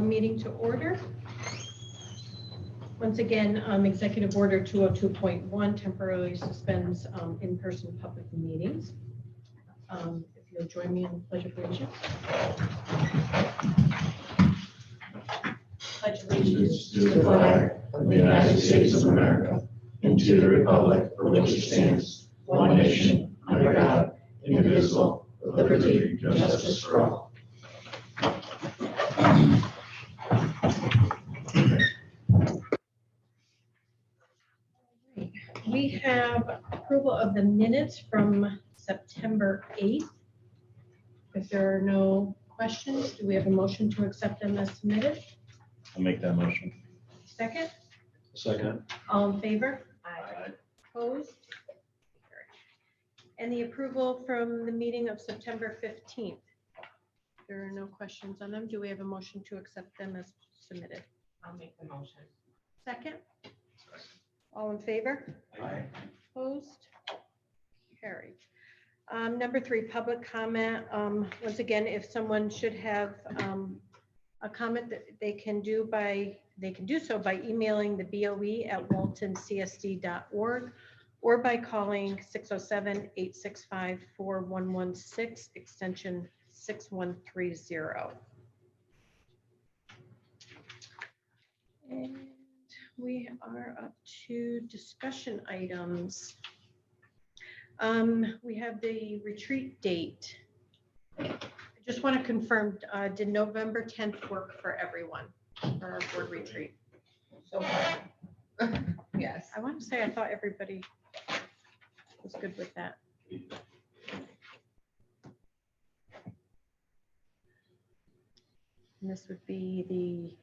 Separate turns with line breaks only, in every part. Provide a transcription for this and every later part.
the meeting to order. Once again, Executive Order 202.1 temporarily suspends in-person public meetings. If you'll join me in the Pledge of Allegiance. Pledge allegiance
to the flag of the United States of America and to the republic for which it stands, one nation, under God, indivisible, with liberty and justice for all.
We have approval of the minutes from September 8th. If there are no questions, do we have a motion to accept them as submitted?
I'll make that motion.
Second?
Second.
All in favor?
Aye.
Opposed? And the approval from the meeting of September 15th. There are no questions on them. Do we have a motion to accept them as submitted?
I'll make the motion.
Second? All in favor?
Aye.
Opposed? Carried. Number 3, public comment. Once again, if someone should have a comment that they can do so by emailing the BOE at waltoncsd.org or by calling 607-865-4116 extension 6130. And we are up to discussion items. We have the retreat date. I just want to confirm, did November 10th work for everyone for our board retreat?
So yes.
I want to say I thought everybody was good with that. And this would be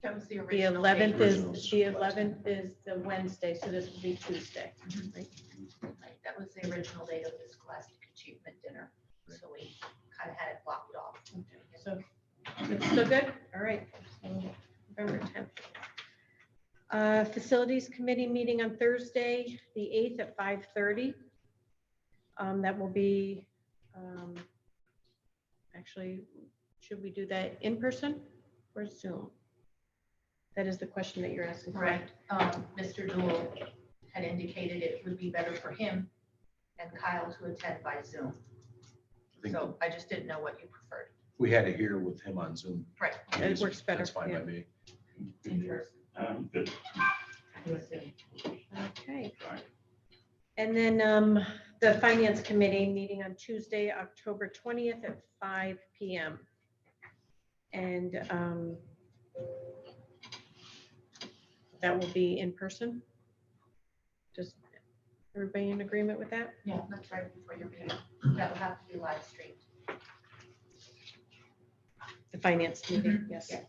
That was the
the
original.
11th
date.
is the 11th is the Wednesday, so this would be Tuesday. Right?
Right, that was the original date of this Scholastic Achievement Dinner. So we kind of had it blocked off.
So it's still good? All right. So November 10th. Facilities Committee meeting on Thursday, the 8th at 5:30. That will be, actually, should we do that in person or Zoom? That is the question that you're asking.
Correct. Mr. Dool had indicated it would be better for him and Kyle to attend by Zoom. So I just didn't know what you preferred.
We had it here with him on Zoom.
Right.
It works better.
That's fine
yeah.
by me.
In person.
Good.
Okay. And then the Finance Committee meeting on Tuesday, October 20th at 5 p.m. And that will be in person. Does everybody in agreement with that?
Yeah, that's right before your meeting. That will have to be live streamed.
The Finance Committee, yes.
Yeah.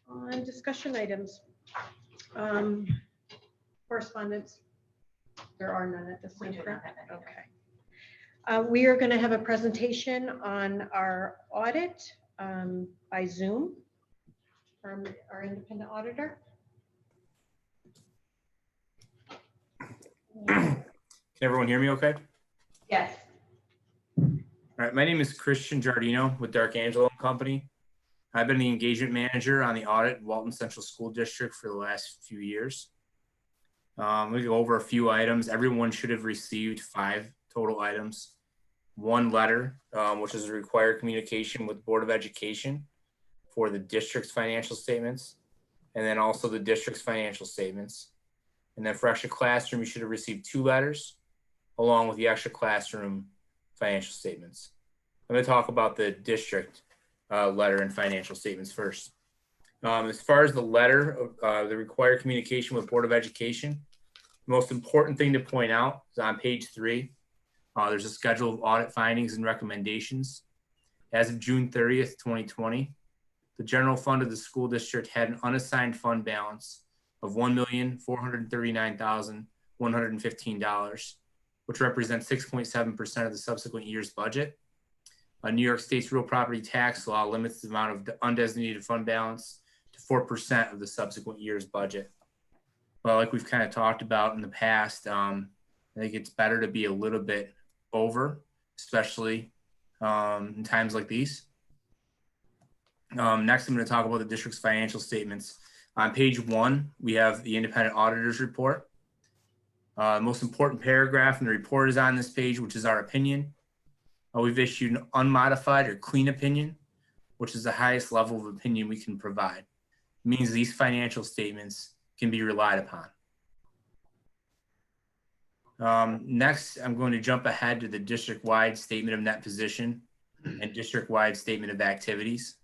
On discussion items, correspondence, there are none at this
We
time,
do not
correct?
have any.
Okay. We are going to have a presentation on our audit by Zoom from our independent auditor.
Can everyone hear me okay?
Yes.
All right, my name is Christian Giardino with Dark Angelo Company. I've been the engagement manager on the audit at Walton Central School District for the last few years. We go over a few items. Everyone should have received 5 total items. 1 letter, which is a required communication with Board of Education for the district's financial statements, and then also the district's financial statements. And then for extra classroom, you should have received 2 letters along with the extra classroom financial statements. I'm going to talk about the district letter and financial statements first. As far as the letter, the required communication with Board of Education, the most important thing to point out is on page 3. There's a schedule of audit findings and recommendations. As of June 30th, 2020, the general fund of the school district had an unassigned fund balance of $1,439,115, which represents 6.7% of the subsequent year's budget. New York State's real property tax law limits the amount of undesignated fund balance to 4% of the subsequent year's budget. Well, like we've kind of talked about in the past, I think it's better to be a little bit over especially in times like these. Next, I'm going to talk about the district's financial statements. On page 1, we have the independent auditor's report. The most important paragraph in the report is on this page, which is our opinion. We've issued an unmodified or clean opinion, which is the highest level of opinion we can provide. It means these financial statements can be relied upon. Next, I'm going to jump ahead to the district-wide statement of net position and district-wide statement of activities.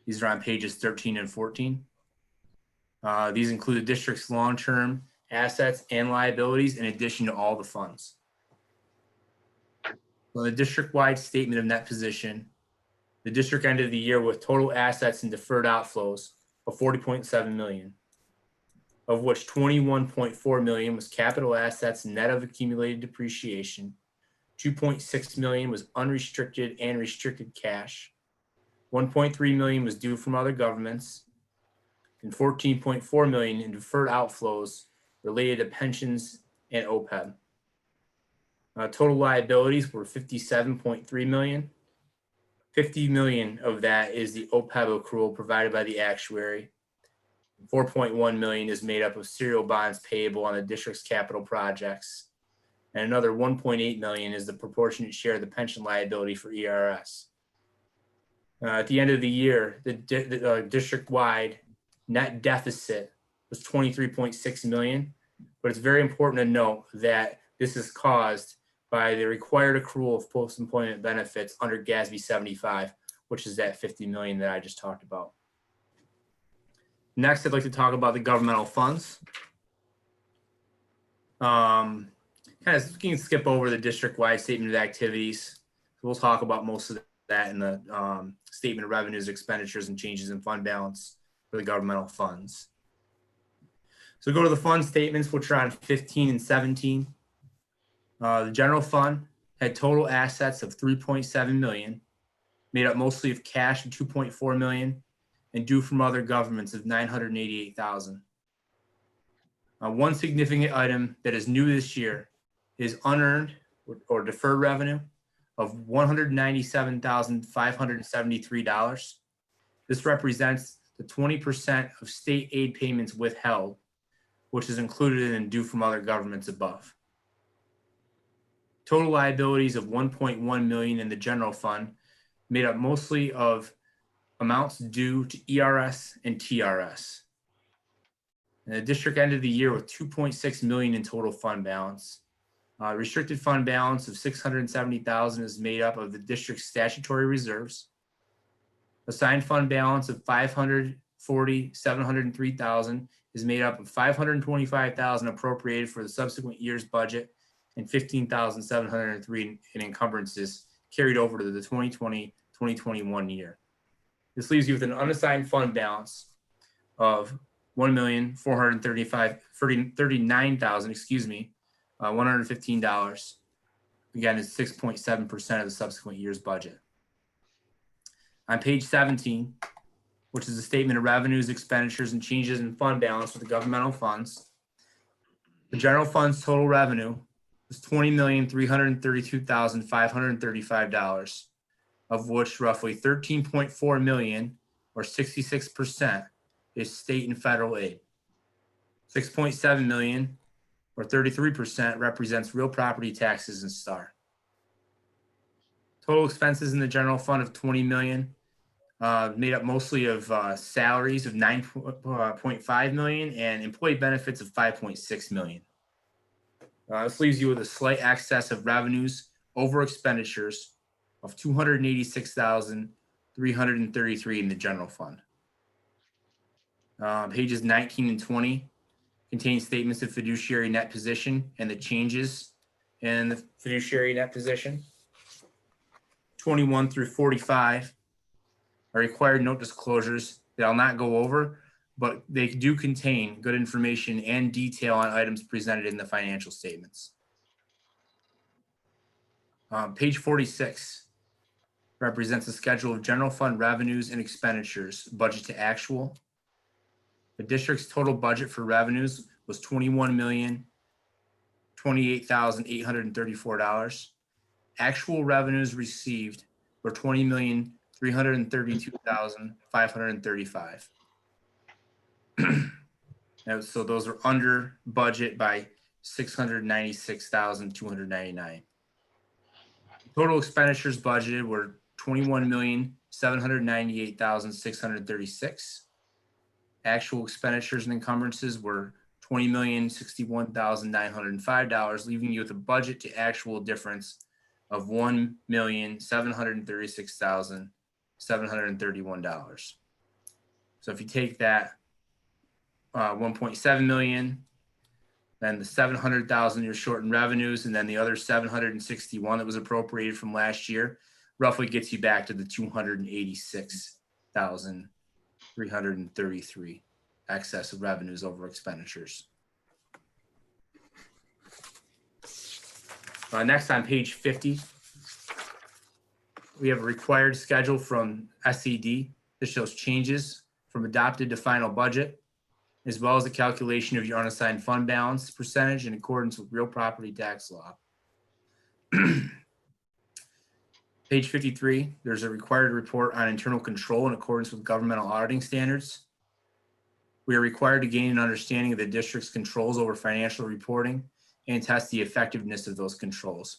These are on pages 13 and 14. These include the district's long-term assets and liabilities in addition to all the funds. So the district-wide statement of net position, the district ended the year with total assets and deferred outflows of $40.7 million, of which $21.4 million was capital assets net of accumulated depreciation, $2.6 million was unrestricted and restricted cash, $1.3 million was due from other governments, and $14.4 million in deferred outflows related to pensions and OPEB. Total liabilities were $57.3 million. $50 million of that is the OPEB accrual provided by the actuary. $4.1 million is made up of serial bonds payable on the district's capital projects. And another $1.8 million is the proportionate share of the pension liability for ERS. At the end of the year, the district-wide net deficit was $23.6 million. But it's very important to note that this is caused by the required accrual of post-employment benefits under GASB 75, which is that $50 million that I just talked about. Next, I'd like to talk about the governmental funds. Kind of you can skip over the district-wide statement of activities. We'll talk about most of that in the statement of revenues, expenditures, and changes in fund balance for the governmental funds. So go to the fund statements, which are on 15 and 17. The general fund had total assets of $3.7 million, made up mostly of cash of $2.4 million, and due from other governments of $988,000. One significant item that is new this year is unearned or deferred revenue of $197,573. This represents the 20% of state aid payments withheld, which is included in due from other governments above. Total liabilities of $1.1 million in the general fund, made up mostly of amounts due to ERS and TRS. And the district ended the year with $2.6 million in total fund balance. Restricted fund balance of $670,000 is made up of the district's statutory reserves. Assigned fund balance of $540,703,000 is made up of $525,000 appropriated for the subsequent year's budget and $15,703 in encumbrances carried over to the 2020-2021 year. This leaves you with an unassigned fund balance of $1,439,000, $115. Again, it's 6.7% of the subsequent year's budget. On page 17, which is a statement of revenues, expenditures, and changes in fund balance for the governmental funds, the general fund's total revenue was $20,332,535, of which roughly $13.4 million, or 66%, is state and federal aid. $6.7 million, or 33%, represents real property taxes and STAR. Total expenses in the general fund of $20 million, made up mostly of salaries of $9.5 million and employee benefits of $5.6 million. This leaves you with a slight excess of revenues over expenditures of $286,333 in the general fund. Pages 19 and 20 contain statements of fiduciary net position and the changes in the fiduciary net position. 21 through 45 are required note disclosures that I'll not go over, but they do contain good information and detail on items presented in the financial statements. Page 46 represents a schedule of general fund revenues and expenditures, budget to actual. The district's total budget for revenues was $21,028,834, Actual revenues received were $20,332,535. So those are under budget by $696,299. Total expenditures budgeted were $21,798,636. Actual expenditures and encumbrances were $20,061,905, leaving you with a budget to actual difference of $1,736,731. So if you take that 1.7 million, then the 700,000 you're short in revenues, and then the other 761 that was appropriated from last year, roughly gets you back to the 286,333 excess of revenues over expenditures. Next on page 50, we have a required schedule from SED that shows changes from adopted to final budget, as well as the calculation of your unassigned fund balance percentage in accordance with real property tax law. Page 53, there's a required report on internal control in accordance with governmental auditing standards. We are required to gain an understanding of the district's controls over financial reporting and test the effectiveness of those controls.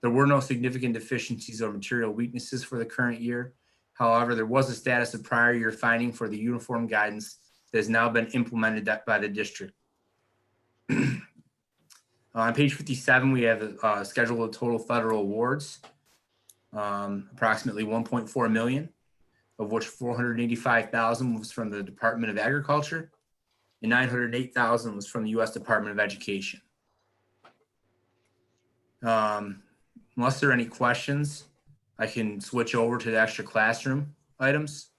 There were no significant deficiencies or material weaknesses for the current year. However, there was a status of prior year finding for the uniform guidance that has now been implemented by the district. On page 57, we have a schedule of total federal awards, approximately 1.4 million, of which 485,000 was from the Department of Agriculture and 908,000 was from the U.S. Department of Education. Unless there are any questions, I can switch over to the extra classroom items.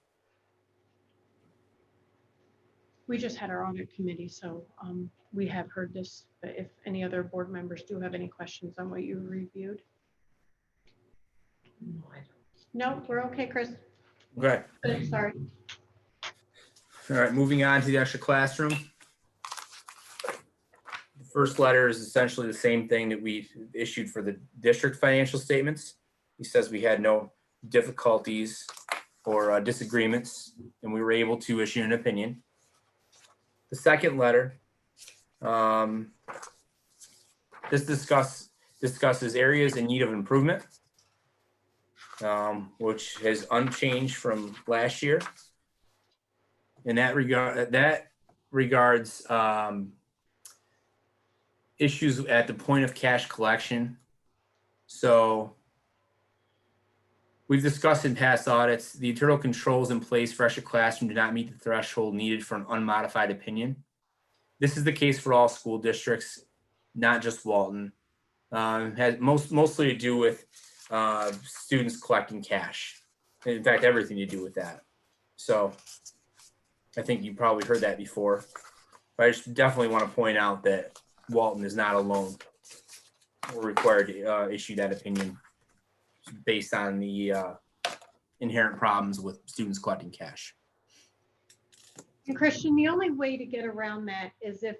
We just had our audit committee, so we have heard this, but if any other board members do have any questions on what you reviewed. No, we're okay, Chris.
Okay.
Good, sorry.
All right, moving on to the extra classroom. The first letter is essentially the same thing that we issued for the district financial statements. He says we had no difficulties or disagreements, and we were able to issue an opinion. The second letter, this discusses areas in need of improvement, which has unchanged from last year. In that regards issues at the point of cash collection. So we've discussed in past audits, the internal controls in place for extra classroom do not meet the threshold needed for an unmodified opinion. This is the case for all school districts, not just Walton. Has mostly to do with students collecting cash. In fact, everything to do with that. So I think you probably heard that before, but I just definitely want to point out that Walton is not alone. We're required to issue that opinion based on the inherent problems with students collecting cash.
And Christian, the only way to get around that is if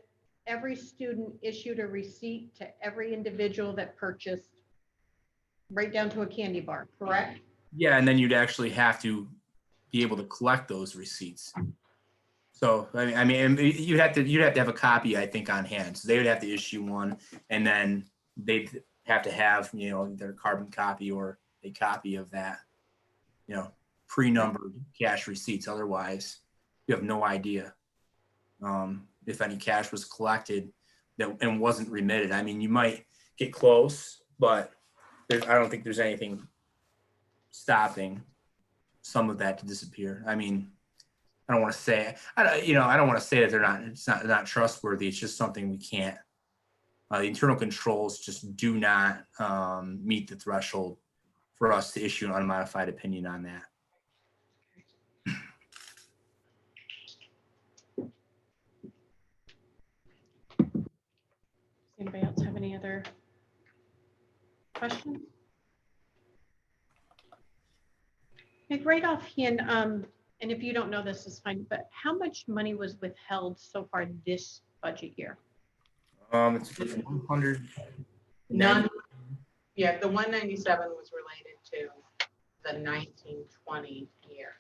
every student issued a receipt to every individual that purchased, right down to a candy bar, correct?
Yeah, and then you'd actually have to be able to collect those receipts. So I mean, you'd have to have a copy, I think, on hand. So they would have to issue one, and then they'd have to have, you know, their carbon copy or a copy of that, you know, pre-numbered cash receipts. Otherwise, you have no idea if any cash was collected and wasn't remitted. I mean, you might get close, but I don't think there's anything stopping some of that to disappear. I mean, I don't want to say, I don't want to say that it's not trustworthy. It's just something we can't. The internal controls just do not meet the threshold for us to issue an unmodified opinion on that.
Anybody else have any other questions? Like right offhand, and if you don't know, this is fine, but how much money was withheld so far this budget year?
It's 100.
None.
Yeah, the 197 was related to the 1920 year.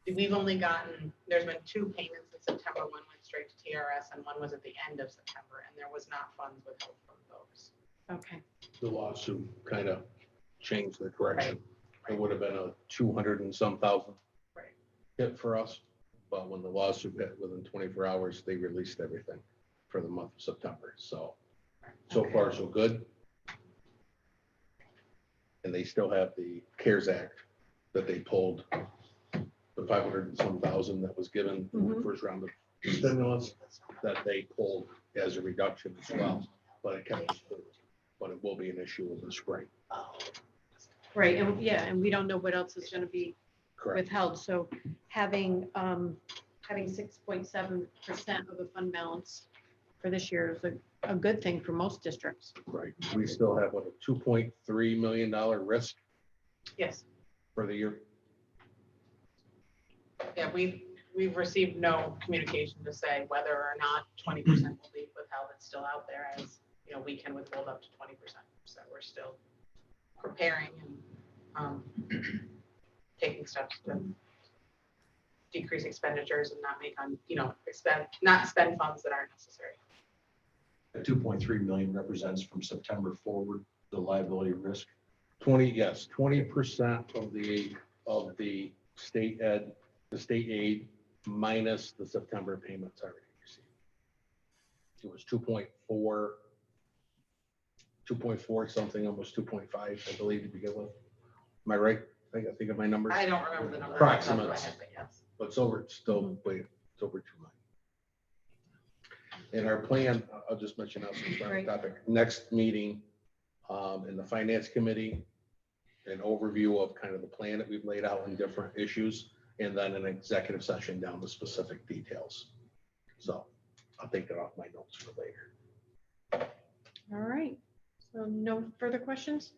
We've only gotten, there's been 2 payments in September. One went straight to TRS and one was at the end of September, and there was not funds withheld from those.
Okay,
The lawsuit kind of changed the direction. It would have been a 200 and some thousand
Right.
hit for us. But when the lawsuit hit within 24 hours, they released everything for the month of September. So far, so good. And they still have the CARES Act that they pulled, the 500 and some thousand that was given in the first round of stimulus that they pulled as a reduction as well. But it will be an issue in the spring.
right, and yeah, and we don't know what else is gonna be
Correct.
withheld, so having 6.7% of the fund balance for this year is a good thing for most districts.
Right. We still have what, a $2.3 million risk
Yes,
for the year.
yeah, we've received no communication to say whether or not 20% will be withheld. It's still out there as, you know, we can withhold up to 20%. So we're still preparing and taking steps to decrease expenditures and not make not spend funds that aren't necessary.
The 2.3 million represents from September forward, the liability risk.
20% of the state aid minus the September payments already received. It was 2.4 something, almost 2.5, I believe, to begin with. Am I right? I think of my numbers.
I don't remember the number.
Approximate.
Off the top of my head, but yes.
But it's over, it's still, wait, it's over 2 million. And our plan, I'll just mention now since we're on the
Right.
topic, next meeting in the finance committee, an overview of kind of the plan that we've laid out in different issues, and then an executive session down to specific details. So I'll take that off my notes for later.
All right, so no further questions?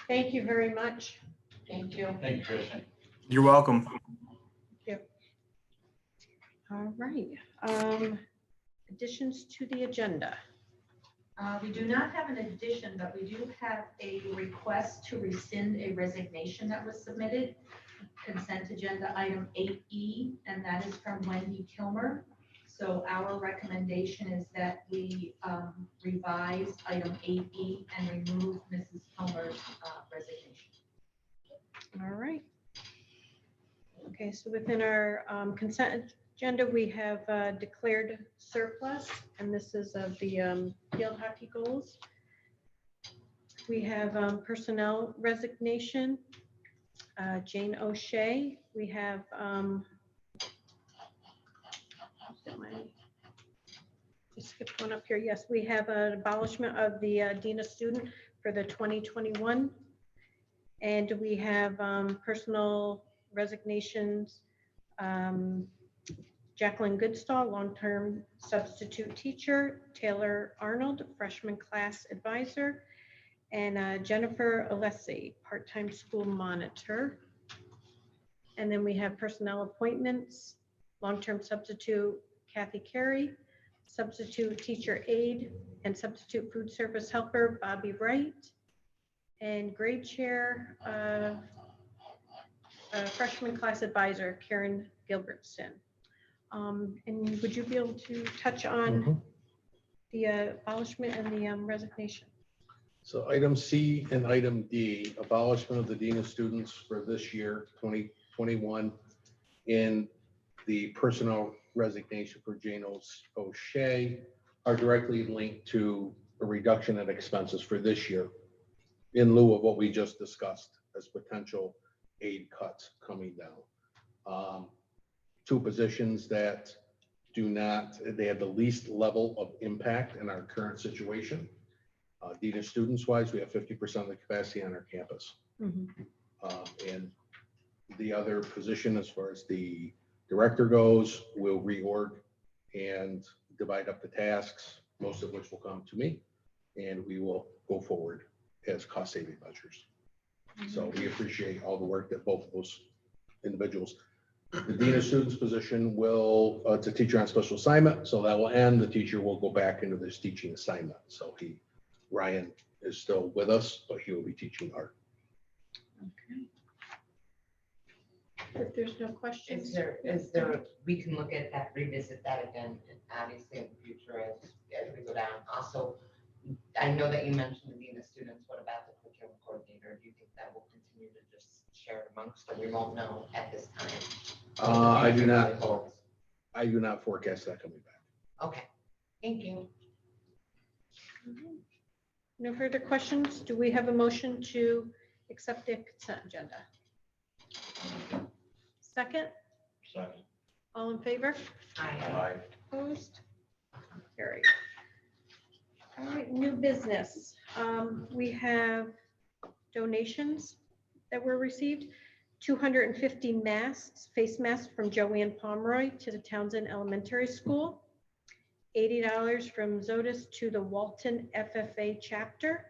Thank you very much.
Thank you.
Thank you, Christian.
You're welcome.
All right, additions to the agenda.
We do not have an addition, but we do have a request to rescind a resignation that was submitted. Consent agenda item 8E, and that is from Wendy Kilmer. So our recommendation is that we revise item 8E and remove Mrs. Kilmer's resignation.
All right. Okay, so within our consent agenda, we have declared surplus, and this is of the field hockey goals. We have personnel resignation, Jane O'Shea. We have just skipped one up here. Yes, we have an abolishment of the Dean of Student for the 2021. And we have personal resignations. Jacqueline Goodstall, long-term substitute teacher, Taylor Arnold, freshman class advisor, and Jennifer Alessi, part-time school monitor. And then we have personnel appointments, long-term substitute Kathy Carey, substitute teacher aide and substitute food service helper Bobby Wright, and grade chair, freshman class advisor Karen Gilbertson. And would you be able to touch on the abolishment and the resignation?
So item C and item D, abolishment of the Dean of Students for this year, 2021, in the personnel resignation for Jane O'Shea are directly linked to a reduction in expenses for this year in lieu of what we just discussed as potential aid cuts coming down. Two positions that they have the least level of impact in our current situation. Dean of Students wise, we have 50% of the capacity on our campus. And the other position, as far as the director goes, will reorg and divide up the tasks, most of which will come to me, and we will go forward as cost saving measures. So we appreciate all the work that both of those individuals. The Dean of Students position will, it's a teacher on special assignment, so that will end. The teacher will go back into this teaching assignment. So he Ryan is still with us, but he will be teaching art.
Okay. If there's no questions.
Is there, we can look at that, revisit that again, and obviously in the future as we go down. Also, I know that you mentioned the dean of students. What about the curriculum coordinator? Do you think that will continue to just share it amongst, or we won't know at this time?
I do not forecast that coming back.
Okay, thank you.
No further questions. Do we have a motion to accept the consent agenda? Second,
Second.
all in favor?
Aye.
Opposed? Carried. All right, new business. We have donations that were received. 250 masks, face masks from Joanne Pomeroy to the Townsend Elementary School. $80 from Zotis to the Walton FFA chapter.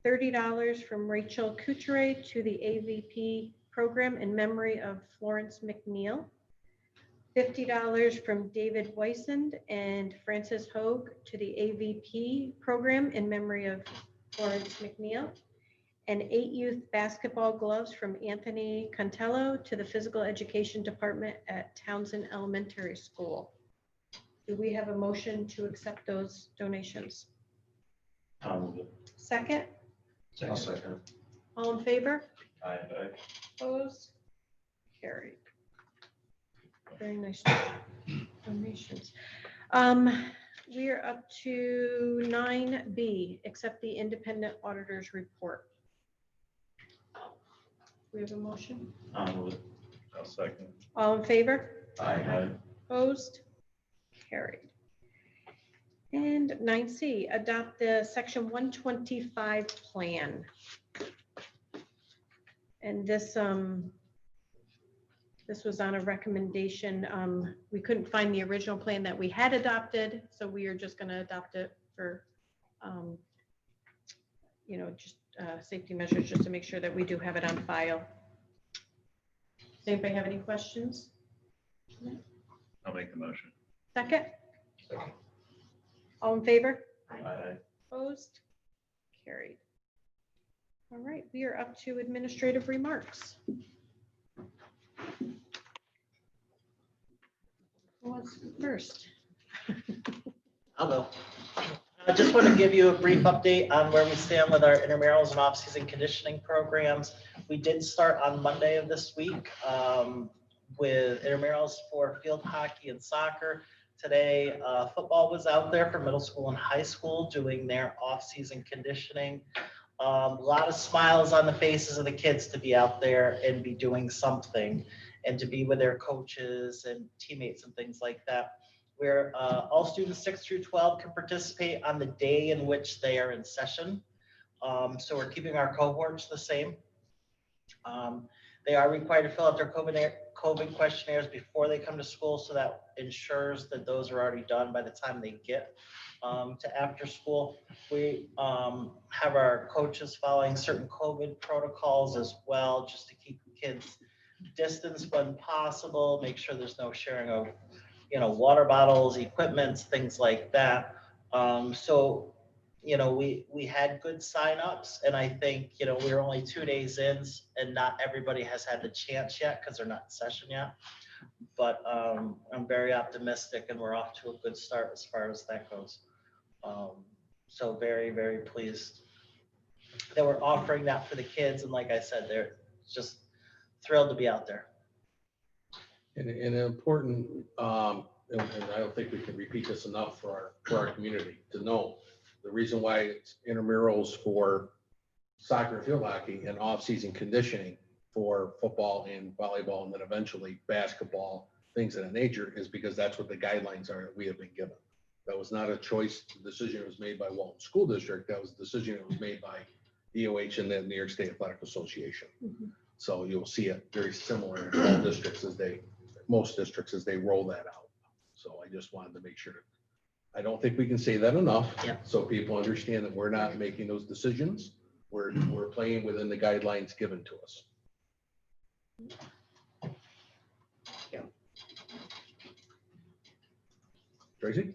$30 from Rachel Couture to the AVP program in memory of Florence McNeil. $50 from David Weissend and Francis Hogue to the AVP program in memory of Florence McNeil. And 8 youth basketball gloves from Anthony Contello to the physical education department at Townsend Elementary School. Do we have a motion to accept those donations?
I'll move it.
Second,
I'll second.
all in favor?
Aye.
Opposed? Carried. Very nice donations. We are up to 9B, accept the independent auditor's report. We have a motion.
I'll move it. I'll second.
All in favor?
Aye.
Opposed? Carried. And 9C, adopt the section 125 plan. And this was on a recommendation. We couldn't find the original plan that we had adopted, so we are just going to adopt it for, just safety measures, just to make sure that we do have it on file. Does anybody have any questions?
I'll make the motion.
Second? All in favor?
Aye.
Opposed? Carried. All right, we are up to administrative remarks. Who wants to go first?
I'll go. I just want to give you a brief update on where we stand with our intramurals and off-season conditioning programs. We did start on Monday of this week with intramurals for field hockey and soccer. Today, football was out there for middle school and high school doing their off-season conditioning. A lot of smiles on the faces of the kids to be out there and be doing something and to be with their coaches and teammates and things like that. Where all students 6 through 12 can participate on the day in which they are in session. So we're keeping our cohorts the same. They are required to fill out their COVID questionnaires before they come to school, so that ensures that those are already done by the time they get to after school. We have our coaches following certain COVID protocols as well, just to keep kids distance when possible, make sure there's no sharing of water bottles, equipment, things like that. So we had good signups, and I think we're only 2 days in, and not everybody has had the chance yet because they're not in session yet. But I'm very optimistic, and we're off to a good start as far as that goes. So very, very pleased that we're offering that for the kids, and like I said, they're just thrilled to be out there.
And an important, and I don't think we can repeat this enough for our community to know, the reason why it's intramurals for soccer and field hockey and off-season conditioning for football and volleyball, and then eventually basketball, things of that nature, is because that's what the guidelines are that we have been given. That was not a choice. The decision was made by Walton School District. That was the decision that was made by DOH and the New York State Athletic Association.
Mhm.
So you'll see it very similar in all districts most districts as they roll that out. So I just wanted to make sure. I don't think we can say that enough.
Yeah.
So people understand that we're not making those decisions. We're playing within the guidelines given to us.
Yeah.
Tracy?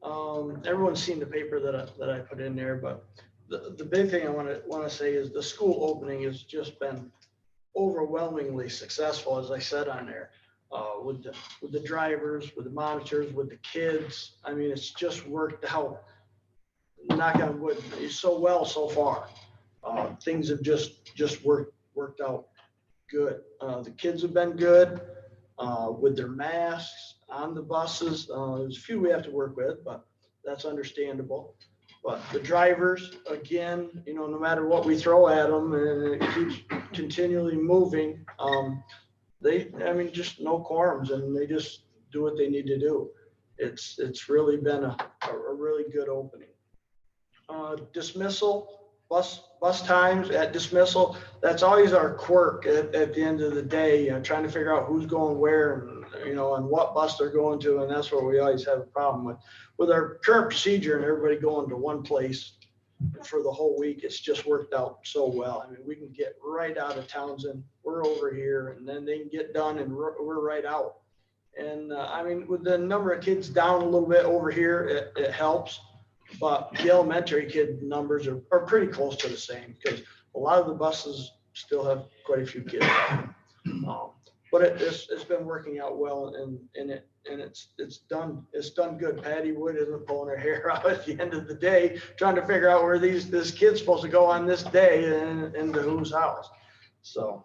Everyone's seen the paper that I put in there, but the big thing I want to say is the school opening has just been overwhelmingly successful, as I said on there, with the drivers, with the monitors, with the kids. I mean, it's just worked out, knock on wood, so well so far. Things have just worked out good. The kids have been good with their masks on the buses. There's a few we have to work with, but that's understandable. But the drivers, again, no matter what we throw at them, and it keeps continually moving, just no quorums, and they just do what they need to do. It's really been a really good opening. Dismissal, bus times at dismissal, that's always our quirk at the end of the day, trying to figure out who's going where and, and what bus they're going to. And that's what we always have a problem with our current procedure and everybody going to one place for the whole week. It's just worked out so well. I mean, we can get right out of Townsend, we're over here, and then they can get done and we're right out. And with the number of kids down a little bit over here, it helps. But the elementary kid numbers are pretty close to the same, because a lot of the buses still have quite a few kids. But it's been working out well, and it's done good. Patty Wood isn't pulling her hair out at the end of the day trying to figure out where this kid's supposed to go on this day and into whose house. So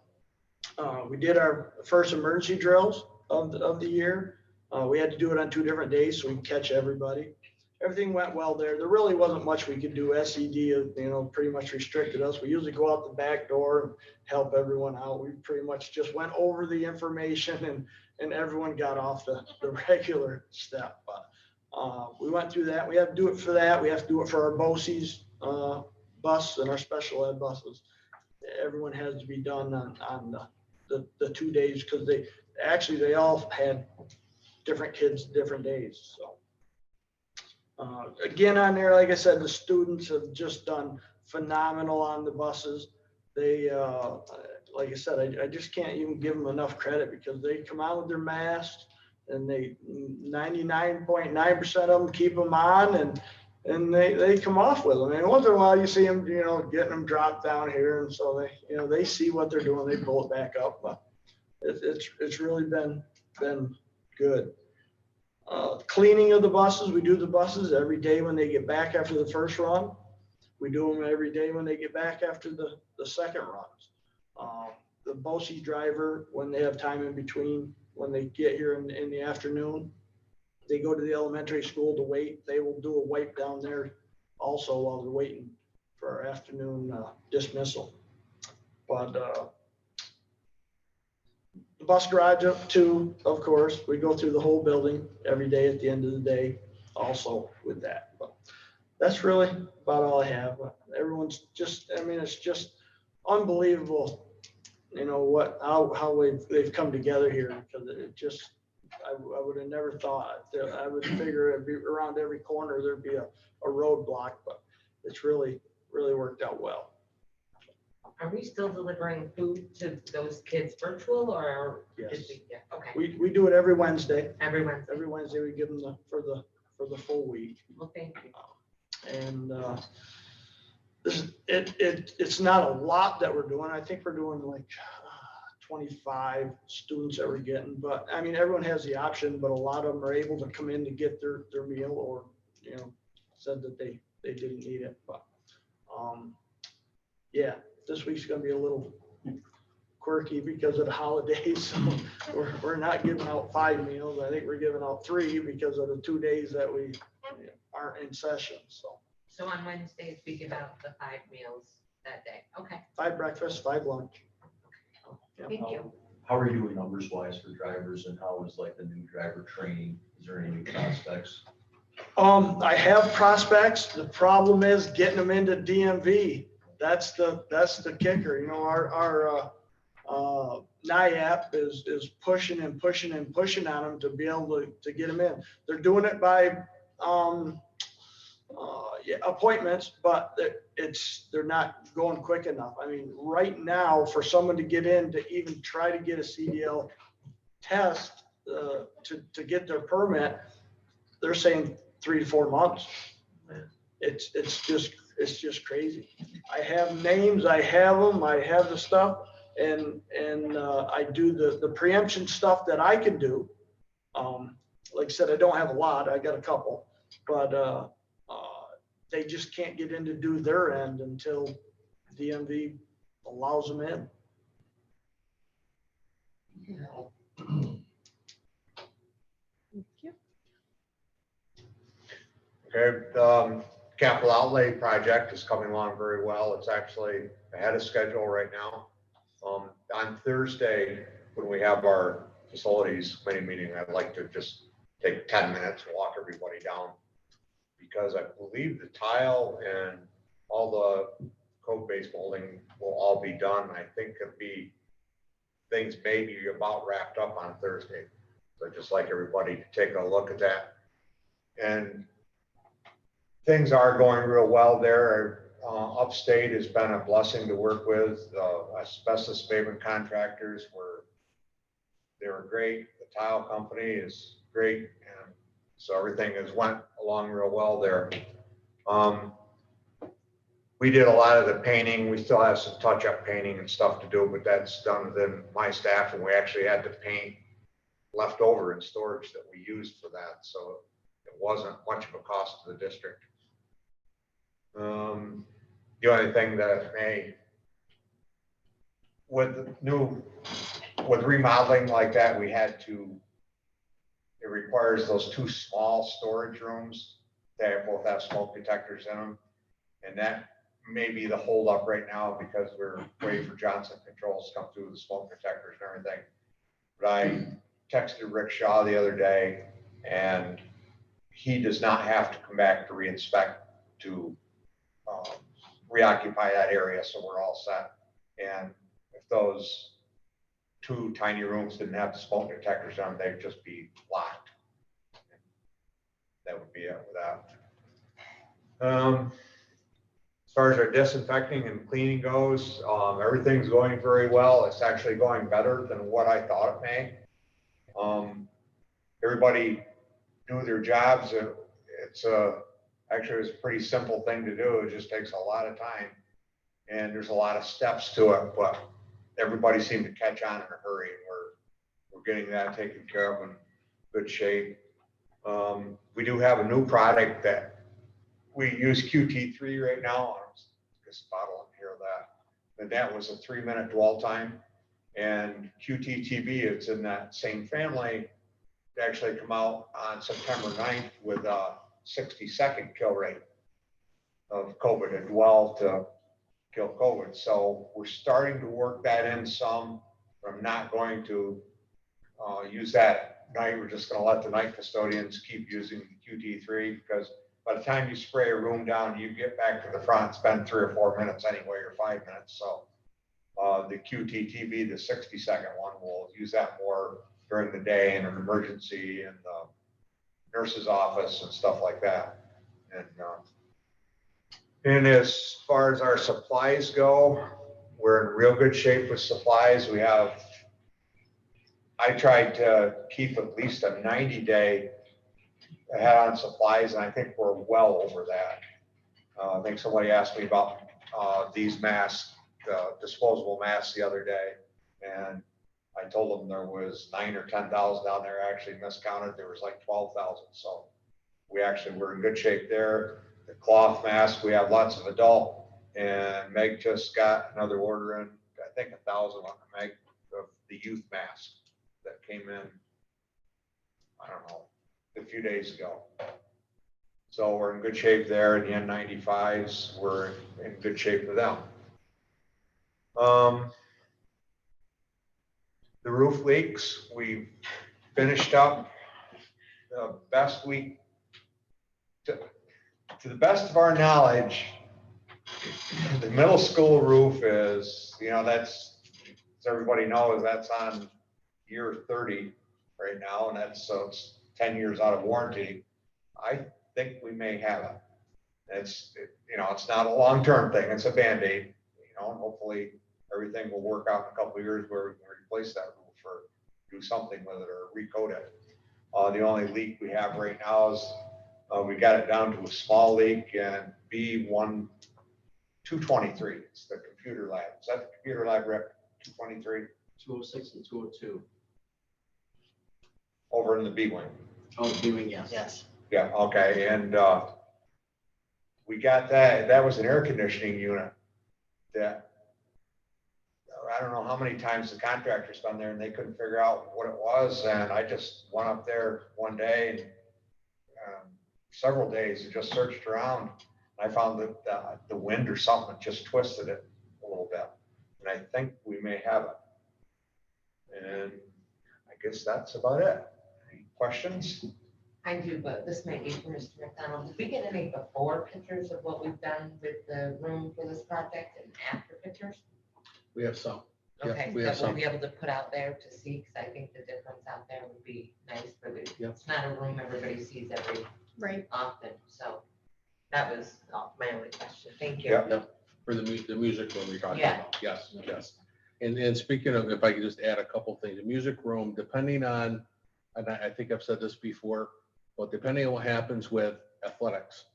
we did our first emergency drills of the year. We had to do it on 2 different days so we can catch everybody. Everything went well there. There really wasn't much we could do. SED, pretty much restricted us. We usually go out the back door and help everyone out. We pretty much just went over the information and everyone got off the regular step. But we went through that. We have to do it for that. We have to do it for our BOCES bus and our special ed buses. Everyone has to be done on the 2 days, because they all had different kids, different days. So. Again, on there, like I said, the students have just done phenomenal on the buses. They, like I said, I just can't even give them enough credit, because they come out with their masks, and they 99.9% of them keep them on, and they come off with them. And once in a while you see them, getting them dropped down here, and so they see what they're doing, they pull it back up. But it's really been good. Cleaning of the buses, we do the buses every day when they get back after the first run. We do them every day when they get back after the second runs. The BOCES driver, when they have time in between, when they get here in the afternoon, they go to the elementary school to wait. They will do a wipe down there also while they're waiting for our afternoon dismissal. But the bus garage up too, of course, we go through the whole building every day at the end of the day also with that. But that's really about all I have. Everyone's just, it's just unbelievable, how they've come together here, because it just, I would have never thought. I would figure it'd be around every corner there'd be a roadblock, but it's really worked out well.
Are we still delivering food to those kids virtual, or?
Yes.
Yeah, okay.
We do it every Wednesday.
Every Wednesday.
Every Wednesday we give them for the full week.
Well, thank you.
And it's not a lot that we're doing. I think we're doing like 25 students that we're getting, but everyone has the option, but a lot of them are able to come in to get their meal, or said that they didn't need it. But yeah, this week's gonna be a little quirky because of the holidays. So we're not giving out 5 meals. I think we're giving out 3 because of the 2 days that we aren't in session.
So on Wednesdays, we give out the 5 meals that day. Okay.
5 breakfast, 5 lunch.
Thank you.
How are you doing numbers wise for drivers, and how is like the new driver training? Is there any new prospects?
I have prospects. The problem is getting them into DMV. That's the kicker. Our NIAP is pushing and pushing and pushing on them to be able to get them in. They're doing it by appointments, but they're not going quick enough. Right now, for someone to get in to even try to get a CDL test to get their permit, they're saying 3 to 4 months. It's just crazy. I have names, I have them, I have the stuff, and I do the preemption stuff that I can do. Like I said, I don't have a lot, I got a couple, but they just can't get in to do their end until DMV allows them in.
Thank you.
Okay, capital outlay project is coming along very well. It's actually ahead of schedule right now. On Thursday, when we have our facilities committee meeting, I'd like to just take 10 minutes and walk everybody down, because I believe the tile and all the code-based molding will all be done. I think it'll be things maybe about wrapped up on Thursday. So I'd just like everybody to take a look at that. And things are going real well there. Upstate has been a blessing to work with. Asbestos abatement contractors they were great. The tile company is great. And so everything has went along real well there. We did a lot of the painting. We still have some touch-up painting and stuff to do, but that's done within my staff, and we actually had to paint left over in storage that we used for that. So it wasn't much of a cost to the district. The only thing that with remodeling like that, it requires those 2 small storage rooms that both have smoke detectors in them. And that may be the holdup right now, because we're waiting for Johnson Controls to come through with the smoke detectors and everything. But I texted Rick Shaw the other day, and he does not have to come back to reinspect to reoccupy that area, so we're all set. And if those 2 tiny rooms didn't have the smoke detectors on, they'd just be locked. That would be it with that. As far as our disinfecting and cleaning goes, everything's going very well. It's actually going better than what I thought it may. Everybody do their jobs. Actually, it was a pretty simple thing to do. It just takes a lot of time, and there's a lot of steps to it, but everybody seemed to catch on in a hurry, and we're getting that taken care of in good shape. We do have a new product that we use QT3 right now. This bottle in here of that. And that was a 3-minute dwell time. And QTTB, it's in that same family. It actually come out on September 9th with a 60-second kill rate of COVID, and dwell to kill COVID. So we're starting to work that in some. I'm not going to use that night. We're just going to let the night custodians keep using QT3, because by the time you spray a room down, you get back to the front, it's been 3 or 4 minutes anyway, or 5 minutes. So the QTTB, the 60-second one, we'll use that more during the day in an emergency in the nurse's office and stuff like that. And as far as our supplies go, we're in real good shape with supplies. I tried to keep at least a 90-day ahead on supplies, and I think we're well over that. I think somebody asked me about these masks, disposable masks, the other day, and I told them there was 9,000 or 10,000 down there. I actually miscounted. There was like 12,000. So we're in good shape there. The cloth mask, we have lots of adult, and Meg just got another order in, I think 1,000 on Meg, of the youth mask that came in, I don't know, a few days ago. So we're in good shape there. The N95s, we're in good shape with them. The roof leaks, we finished up the best to the best of our knowledge. The middle school roof is, that's, as everybody knows, that's on year 30 right now, and it's 10 years out of warranty. I think we may have it. It's not a long-term thing. It's a Band-Aid, and hopefully everything will work out in a couple of years where we can replace that roof or do something with it or recoat it. The only leak we have right now is We got it down to a small leak and B223. It's the computer lab. Is that the computer lab rep 223
206 and 202.
over in the B wing?
Oh, doing, yes.
Yes.
Yeah, okay, and we got that. That was an air conditioning unit that I don't know how many times the contractor's been there and they couldn't figure out what it was. And I just went up there one day and several days and just searched around. I found that the wind or something just twisted it a little bit. And I think we may have it. And I guess that's about it. Any questions?
I do, but this may be for Mr. McDonald. Did we get any before pictures of what we've done with the room for this project and after pictures?
We have some. Yeah,
Okay,
we have
that we'll
some.
be able to put out there to see, because I think the difference out there would be nice, but
Yep.
it's not a room everybody sees every
Right.
often, so that was my only question. Thank you.
Yeah.
For the music room you're talking
Yeah.
about, yes, yes. And speaking of, if I could just add a couple things, the music room, depending on, and I think I've said this before, but depending on what happens with athletics,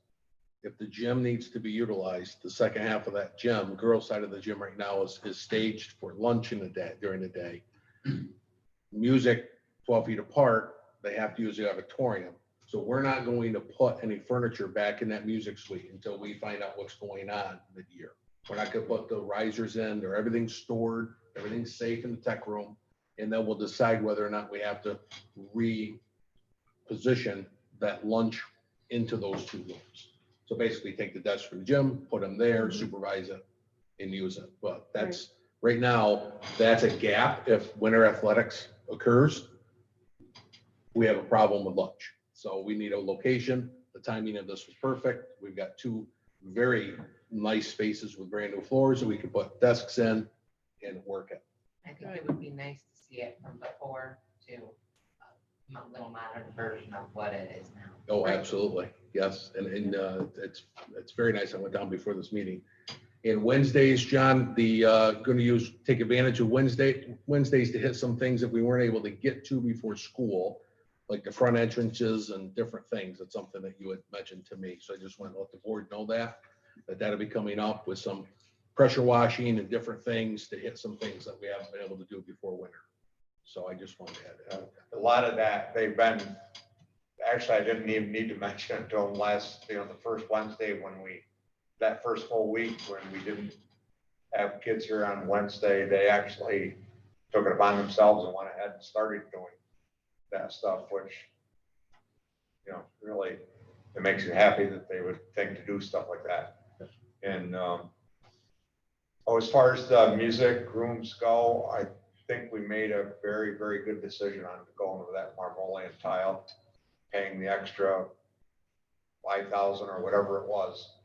if the gym needs to be utilized, the second half of that gym, girls' side of the gym right now is staged for lunch in the day, during the day. Music 12 feet apart, they have to use the auditorium. So we're not going to put any furniture back in that music suite until we find out what's going on mid-year. We're not gonna put the risers in, or everything's stored, everything's safe in the tech room. And then we'll decide whether or not we have to reposition that lunch into those two rooms. So basically take the desk from the gym, put them there, supervise it and use it. But that's, right now, that's a gap. If winter athletics occurs, we have a problem with lunch. So we need a location. The timing of this was perfect. We've got two very nice spaces with brand new floors that we can put desks in and work it.
I think it would be nice to see it from before to a little modern version of what it is now.
Oh, absolutely. Yes. And it's very nice. I went down before this meeting. And Wednesdays, John, going to take advantage of Wednesdays to hit some things that we weren't able to get to before school, like the front entrances and different things. It's something that you had mentioned to me. So I just want to let the board know that'll be coming up with some pressure washing and different things to hit some things that we haven't been able to do before winter. So I just wanted to add that.
A lot of that, actually, I didn't even need to mention it until the first Wednesday that first full week when we didn't have kids here on Wednesday, they actually took it upon themselves and went ahead and started doing that stuff, which, really, it makes you happy that they would think to do stuff like that. And, as far as the music rooms go, I think we made a very, very good decision on going with that marmoleum tile, paying the extra 5,000 or whatever it was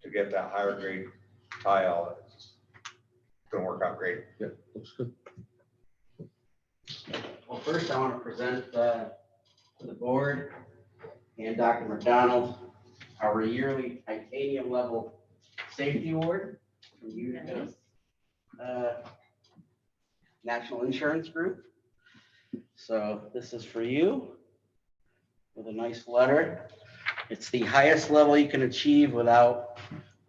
to get that higher grade tile. It's gonna work out great.
Yeah, looks good.
Well, first I want to present to the board and Dr. McDonald our yearly titanium level safety award from UNICEF National Insurance Group. So this is for you with a nice letter. It's the highest level you can achieve without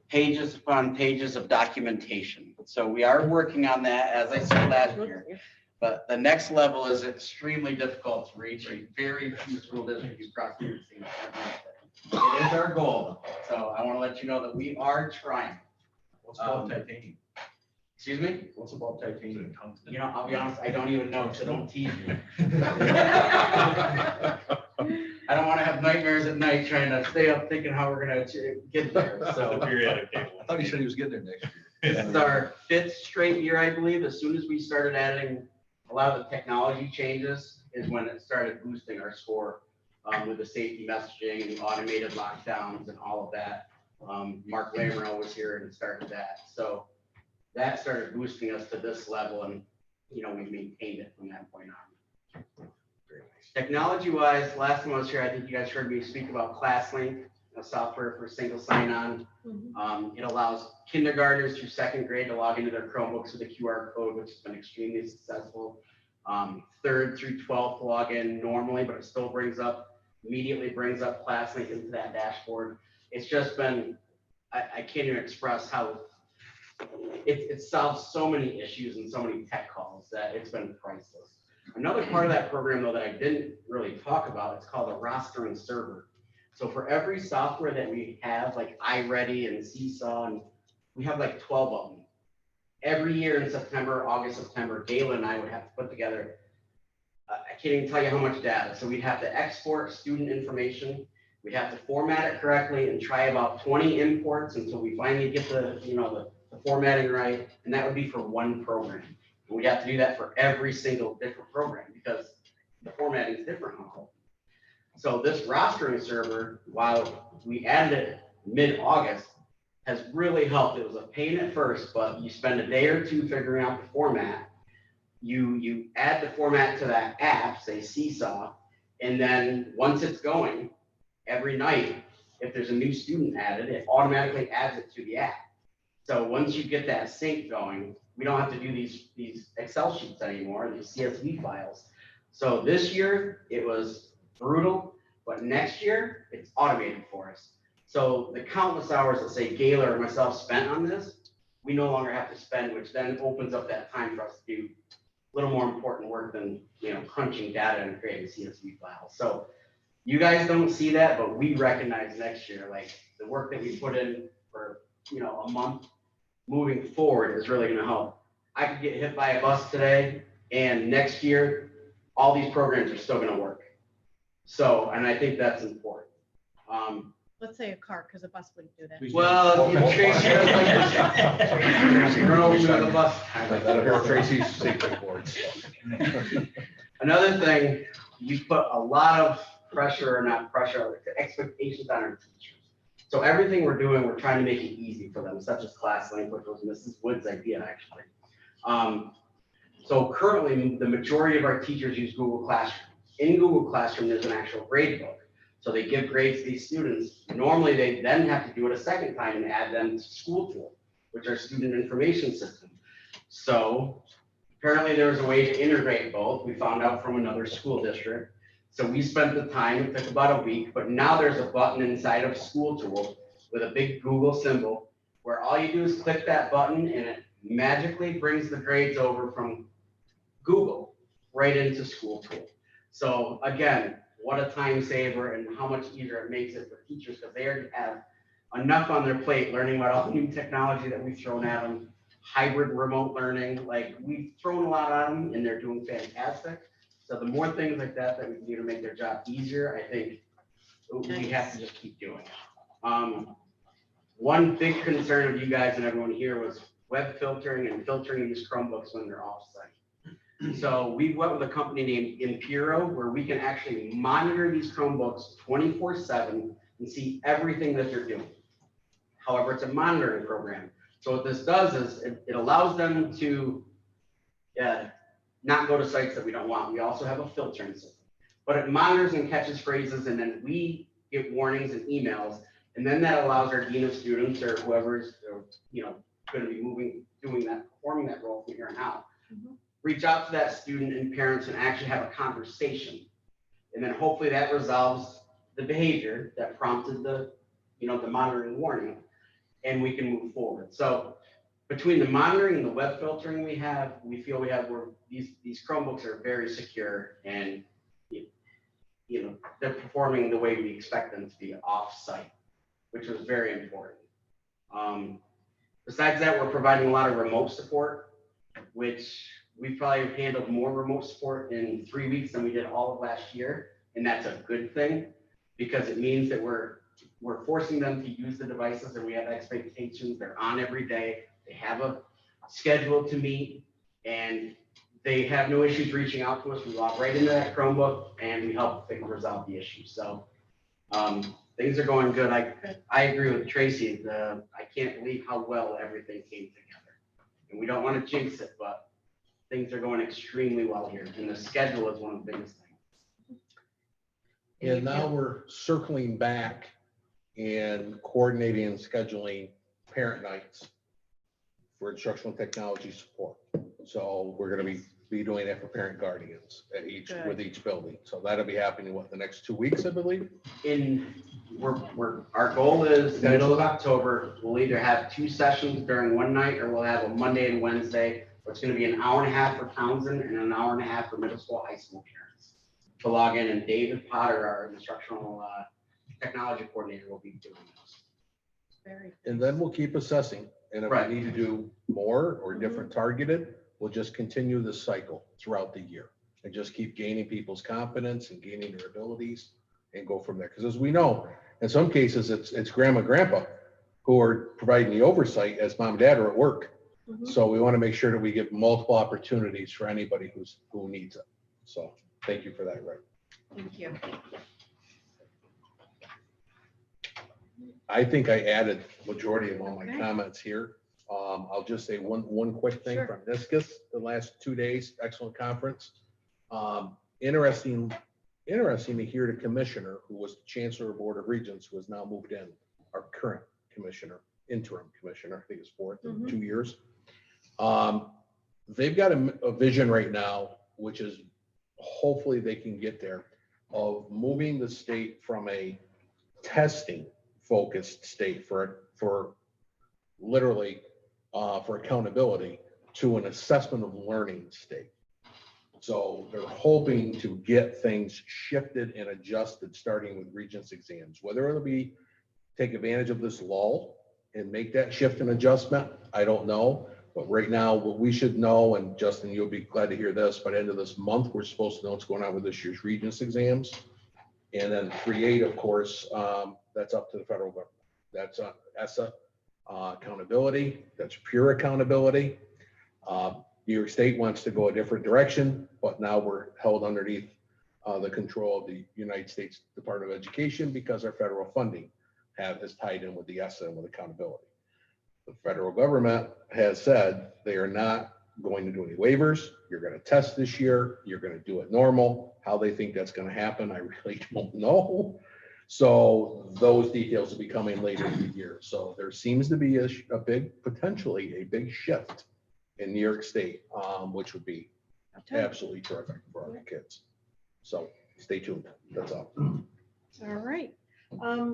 pages upon pages of documentation. So we are working on that, as I said last year. But the next level is extremely difficult to reach. Very few school districts across the state have reached it. It is our goal. So I want to let you know that we are trying.
What's about titanium?
Excuse me?
What's about titanium?
I'll be honest, I don't even know, so don't tease me. I don't want to have nightmares at night trying to stay up thinking how we're gonna get there, so.
I thought he said he was getting there next year.
This is our 5th straight year, I believe. As soon as we started adding a lot of the technology changes is when it started boosting our score with the safety messaging and the automated lockdowns and all of that. Mark Lamerl was here and started that. So that started boosting us to this level, and we've maintained it from that point on. Technology wise, last time I was here, I think you guys heard me speak about ClassLink, a software for single sign-on. It allows kindergartners through 2nd grade to log into their Chromebooks with a QR code, which has been extremely successful. 3rd through 12th log in normally, but it still brings up immediately brings up ClassLink into that dashboard. It's just been, I can't even express how it solves so many issues and so many tech calls that it's been priceless. Another part of that program though that I didn't really talk about, it's called a rostering server. So for every software that we have, like iReady and Seesaw, and we have like 12 of them. Every year in September, August, September, Gayla and I would have to put together, I can't even tell you how much data. So we'd have to export student information. We'd have to format it correctly and try about 20 imports until we finally get the formatting right. And that would be for one program. And we'd have to do that for every single different program because the formatting is different on all. So this rostering server, while we added it mid-August, has really helped. It was a pain at first, but you spend a day or two figuring out the format. You add the format to that app, say Seesaw, and then once it's going, every night, if there's a new student added, it automatically adds it to the app. So once you get that sync going, we don't have to do these Excel sheets anymore, these CSV files. So this year, it was brutal, but next year, it's automated for us. So the countless hours that say Gayla or myself spent on this, we no longer have to spend, which then opens up that time for us to do a little more important work than crunching data and creating CSV files. So you guys don't see that, but we recognize next year, like the work that we put in for a month moving forward is really going to help. I could get hit by a bus today, and next year, all these programs are still going to work. So, and I think that's important.
Let's say a car, because a bus wouldn't do that.
Well,
Tracy's safety boards.
Another thing, you put a lot of pressure, or not pressure, expectations on our teachers. So everything we're doing, we're trying to make it easy for them, such as ClassLink, which was Mrs. Wood's idea, actually. So currently, the majority of our teachers use Google Classroom. In Google Classroom, there's an actual grade book. So they give grades to these students. Normally, they then have to do it a second time and add them to School Tool, which are student information system. So apparently there was a way to integrate both. We found out from another school district. So we spent the time, it took about a week, but now there's a button inside of School Tool with a big Google symbol where all you do is click that button and it magically brings the grades over from Google right into School Tool. So again, what a time saver and how much easier it makes it for teachers because they already have enough on their plate learning about all the new technology that we've thrown at them, hybrid remote learning, like we've thrown a lot at them and they're doing fantastic. So the more things like that that we can do to make their job easier, I think we have to just keep doing it. One big concern of you guys and everyone here was web filtering and filtering these Chromebooks when they're off-site. So we went with a company named Impero, where we can actually monitor these Chromebooks 24/7 and see everything that they're doing. However, it's a monitoring program. So what this does is it allows them to not go to sites that we don't want. We also have a filtering system, but it monitors and catches phrases, and then we get warnings and emails, and then that allows our dean of students or whoever's going to be performing that role from here on out. Reach out to that student and parents and actually have a conversation. And then hopefully that resolves the behavior that prompted the monitoring warning, and we can move forward. So between the monitoring and the web filtering we feel where these Chromebooks are very secure and they're performing the way we expect them to be off-site, which was very important. Besides that, we're providing a lot of remote support, which we probably handled more remote support in 3 weeks than we did all of last year. And that's a good thing because it means that we're forcing them to use the devices and we have expectations. They're on every day. They have a schedule to meet and they have no issues reaching out to us. We log right into that Chromebook and we help resolve the issue. So things are going good. I agree with Tracy. I can't believe how well everything came together. And we don't want to jinx it, but things are going extremely well here, and the schedule is one of the biggest things.
And now we're circling back and coordinating and scheduling parent nights for instructional technology support. So we're going to be be doing that for parent guardians at
Good.
with each building. So that'll be happening, what, the next 2 weeks, I believe?
Our goal is middle of October, we'll either have 2 sessions during one night, or we'll have a Monday and Wednesday. It's gonna be an hour and a half for Townsend and an hour and a half for middle school, high school parents to log in, and David Potter, our instructional technology coordinator, will be doing those.
Very.
And then we'll keep assessing. And if
Right.
we need to do more or different targeted, we'll just continue this cycle throughout the year and just keep gaining people's confidence and gaining their abilities and go from there. Because as we know, in some cases, it's grandma and grandpa who are providing the oversight as mom and dad are at work.
Mhm.
So we want to make sure that we give multiple opportunities for anybody who needs it. So thank you for that, Rick.
Thank you.
I think I added majority of all my
Okay.
comments here. I'll just say one quick thing
Sure.
from NISCUS, the last 2 days, excellent conference. Interesting to hear the commissioner, who was the Chancellor of Board of Regents, who has now moved in, our current commissioner, interim commissioner, I think it's 4th in 2 years. They've got a vision right now, which is hopefully they can get there, of moving the state from a testing focused state for literally for accountability to an assessment of learning state. So they're hoping to get things shifted and adjusted, starting with Regents exams, whether it'll be take advantage of this lull and make that shift and adjustment, I don't know. But right now, what we should know, and Justin, you'll be glad to hear this, by the end of this month, we're supposed to know what's going on with this year's Regents exams. And then 3.8, of course, that's up to the federal government. That's ESSA accountability. That's pure accountability. New York State wants to go a different direction, but now we're held underneath the control of the United States Department of Education because our federal funding is tied in with the ESSA and with accountability. The federal government has said they are not going to do any waivers. You're going to test this year. You're going to do it normal. How they think that's going to happen, I really don't know. So those details will be coming later in the year. So there seems to be potentially a big shift in New York State, which would be absolutely terrific for our kids. So stay tuned. That's all.
All right.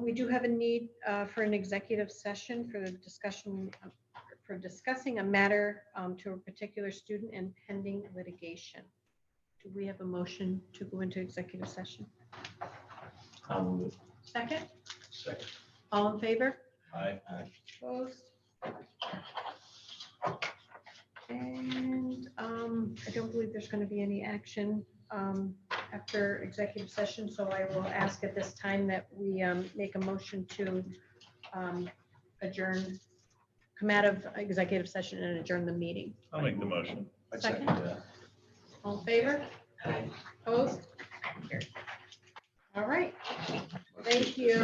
We do have a need for an executive session for the discussion, for discussing a matter to a particular student and pending litigation. Do we have a motion to go into executive session?
I'll move it.
Second?
Second.
All in favor?
Aye.
Opposed? And I don't believe there's going to be any action after executive session, so I will ask at this time that we make a motion to adjourn, come out of executive session and adjourn the meeting.
I'll make the motion.
Second?
that.
All in favor? Opposed? All right. Thank you.